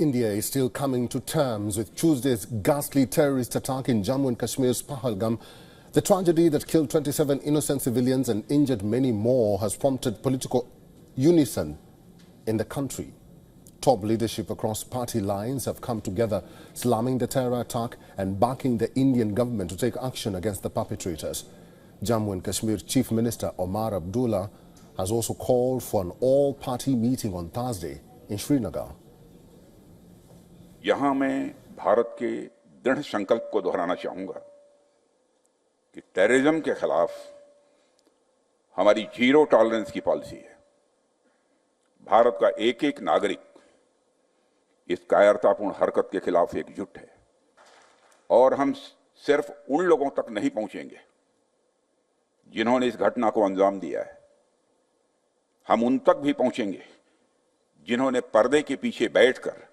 India is still coming to terms with Tuesday's ghastly terrorist attack in Jammu and Kashmir's Pahalgam. The tragedy that killed 27 innocent civilians and injured many more has prompted political unison in the country. Top leadership across party lines have come together, slamming the terror attack and backing the Indian government to take action against the perpetrators. Jammu and Kashmir Chief Minister Omar Abdullah has also called for an all-party meeting on Thursday in Srinagar. यहाँ मैं भारत के दृढ़ संकल्प को दोहराना चाहूंगा कि terrorism के खिलाफ हमारी जीरो टॉलरेंस की पॉलिसी है। भारत का एक एक नागरिक इस कायरतापूर्ण हरकत के खिलाफ एकजुट है और हम सिर्फ उन लोगों तक नहीं पहुंचेंगे जिन्होंने इस घटना को अंजाम दिया है, हम उन तक भी पहुंचेंगे जिन्होंने पर्दे के पीछे बैठकर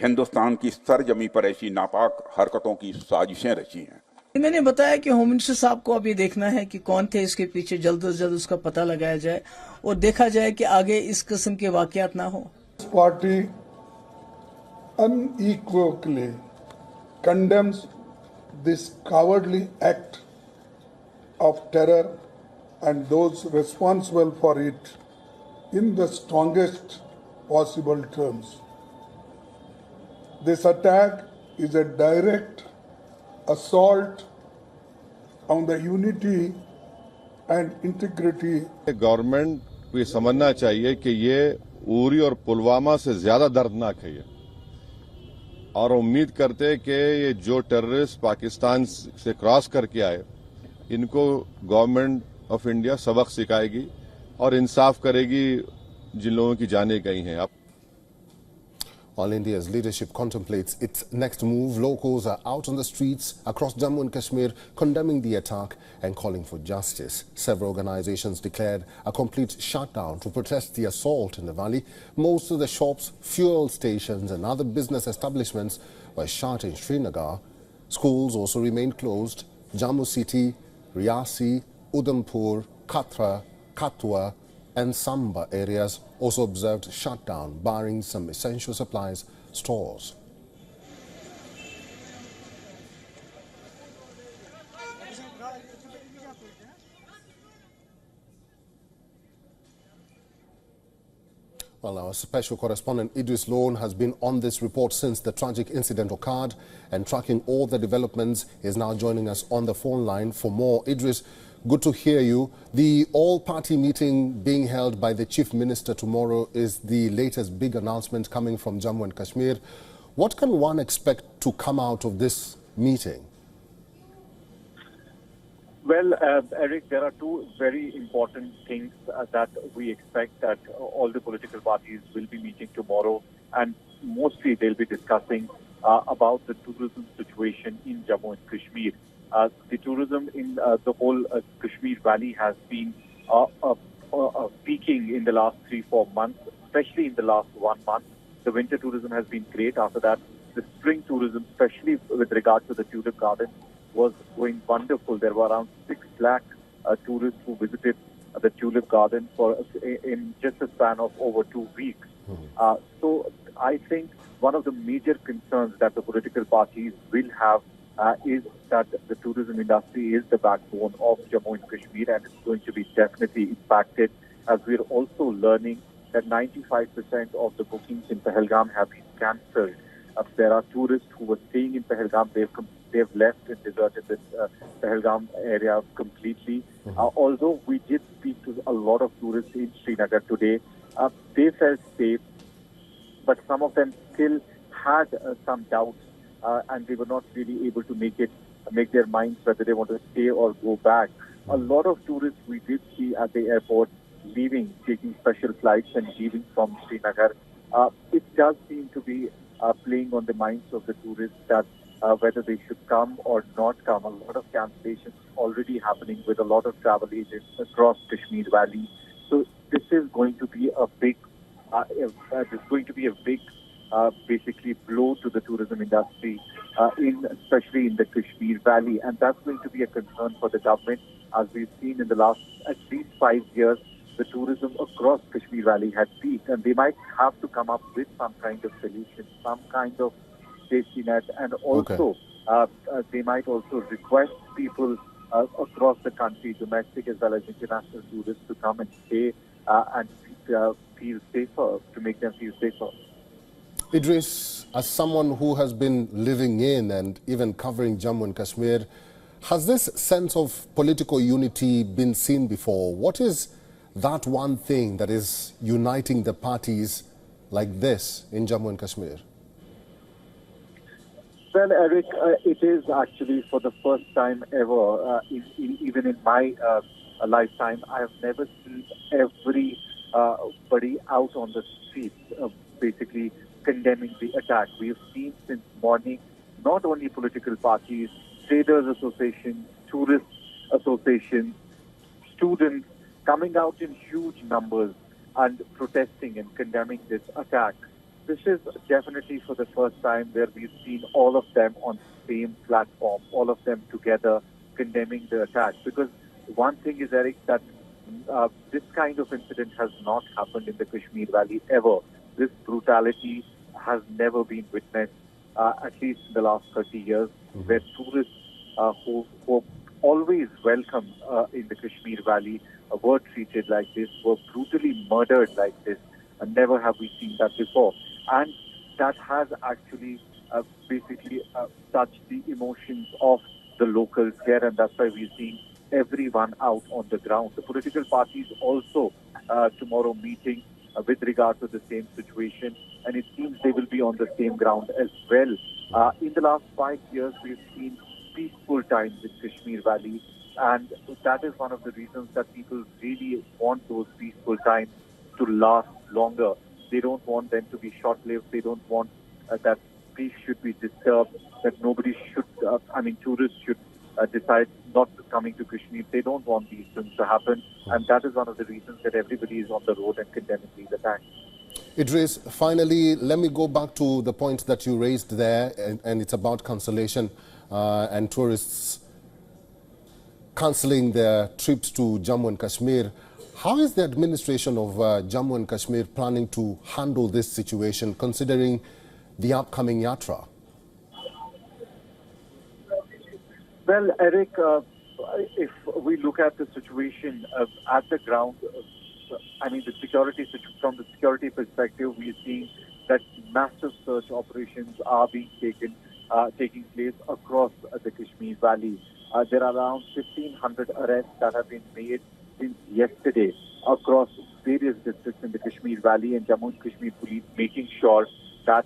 हिंदुस्तान की सरजमी पर ऐसी नापाक हरकतों की साजिशें रची हैं। मैंने बताया कि होम मिनिस्टर साहब को अभी देखना है कि कौन थे इसके पीछे, जल्द से जल्द उसका पता लगाया जाए और देखा जाए कि आगे इस किस्म के वाकयात ना हो। Party unequivocally condemns this cowardly act of terror and those responsible for it in the strongest possible terms. This attack is a direct assault on the unity and integrity. Government को समझना चाहिए कि ये उरी और पुलवामा से ज्यादा दर्दनाक है ये, और उम्मीद करते हैं कि ये जो टेररिस्ट पाकिस्तान से क्रॉस करके आए इनको गवर्नमेंट ऑफ इंडिया सबक सिखाएगी और इंसाफ करेगी जिन लोगों की जानें गई हैं। While India's leadership contemplates its next move, locals are out on the streets across Jammu and Kashmir condemning the attack and calling for justice. Several organizations declared a complete shutdown to protest the assault in the valley. Most of the shops, fuel stations and other business establishments were shut in Srinagar. Schools also remained closed. Jammu City, Riyasi, Udhampur, Katra, Katwa and Samba areas also observed shutdown, barring some essential supplies stores. Well, our special correspondent Idrees Lone has been on this report since the tragic incident occurred, and tracking all the developments is now joining us on the phone line for more. Idrees, good to hear you. The all-party meeting being held by the Chief Minister tomorrow is the latest big announcement coming from Jammu and Kashmir. What can one expect to come out of this meeting? Well, Eric, there are two very important things that we expect that all the political parties will be meeting tomorrow, and mostly they'll be discussing about the tourism situation in Jammu and Kashmir. The tourism in the whole Kashmir Valley has been peaking in the last 3-4 months, especially in the last 1 month. The winter tourism has been great. After that, the spring tourism, especially with regard to the tulip garden, was going wonderful. There were around 6 lakh tourists who visited the tulip garden in just a span of over 2 weeks. So I think one of the major concerns that the political parties will have is that the tourism industry is the backbone of Jammu and Kashmir, and it's going to be definitely impacted, as we're also learning that 95% of the bookings in Pahalgam have been cancelled. There are tourists who were staying in Pahalgam, they've left and deserted this Pahalgam area completely. Although we did speak to a lot of tourists in Srinagar today, they felt safe, but some of them still had some doubts. And they were not really able to make their minds whether they want to stay or go back. A lot of tourists we did see at the airport leaving, taking special flights and leaving from Srinagar. It does seem to be playing on the minds of the tourists that whether they should come or not come. A lot of cancellations already happening with a lot of travel agents across Kashmir Valley. So this is going to be a big, basically blow to the tourism industry, especially in the Kashmir Valley, and that's going to be a concern for the government, as we've seen in the last at least 5 years. the tourism across Kashmir Valley had peaked, and they might have to come up with some kind of solution, some kind of safety net, and also they might also request people across the country, domestic as well as international tourists, to come and stay and feel safer, to make them feel safer. Idrees, as someone who has been living in and even covering Jammu and Kashmir, has this sense of political unity been seen before? What is that one thing that is uniting the parties like this in Jammu and Kashmir? Well, Eric, it is actually for the first time ever, even in my lifetime, I have never seen everybody out on the streets, basically condemning the attack. We have seen since morning not only political parties, traders associations, tourist associations, students coming out in huge numbers and protesting and condemning this attack. This is definitely for the first time where we've seen all of them on the same platform, all of them together condemning the attack. Because one thing is, Eric, that this kind of incident has not happened in the Kashmir Valley ever. This brutality has never been witnessed, at least in the last 30 years, where tourists who always welcome in the Kashmir Valley were treated like this, were brutally murdered like this, and never have we seen that before. And that has actually basically touched the emotions of the locals here, and that's why we're seeing everyone out on the ground. The political parties also tomorrow meeting with regard to the same situation, and it seems they will be on the same ground as well. In the last 5 years, we've seen peaceful times in Kashmir Valley, and that is one of the reasons that people really want those peaceful times to last longer. They don't want them to be short-lived. They don't want that peace should be disturbed, that nobody should, tourists should decide not coming to Kashmir. They don't want these things to happen, and that is one of the reasons that everybody is on the road and condemning these attacks. Idrees, finally, let me go back to the point that you raised there, and it's about cancellation and tourists cancelling their trips to Jammu and Kashmir. How is the administration of Jammu and Kashmir planning to handle this situation, considering the upcoming yatra? Well, Eric, if we look at the situation at the ground, from the security perspective, we are seeing that massive search operations are being taking place across the Kashmir Valley. There are around 1,500 arrests that have been made since yesterday across various districts in the Kashmir Valley, and Jammu and Kashmir police making sure that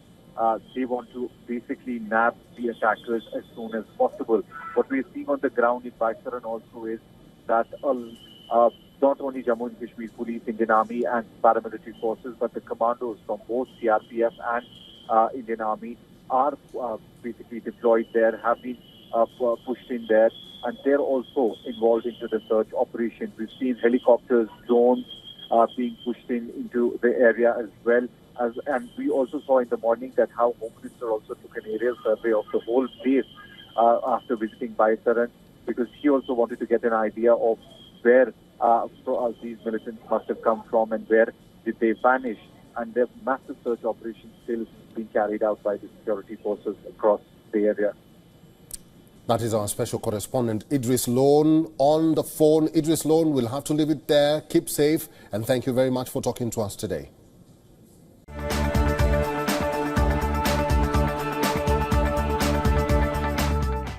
they want to basically nab the attackers as soon as possible. What we are seeing on the ground in Baisaran also is that not only Jammu and Kashmir police, Indian Army and paramilitary forces, but the commandos from both CRPF and Indian Army are basically deployed there, have been pushed in there, and they're also involved into the search operation. We've seen helicopters, drones being pushed into the area as well. And we also saw in the morning that how Home Minister also took an aerial survey of the whole place after visiting Baisaran, because he also wanted to get an idea of where these militants must have come from and where did they vanish. And there are massive search operations still being carried out by the security forces across the area. That is our special correspondent, Idrees Lone, on the phone. Idrees Lone, we'll have to leave it there. Keep safe, and thank you very much for talking to us today.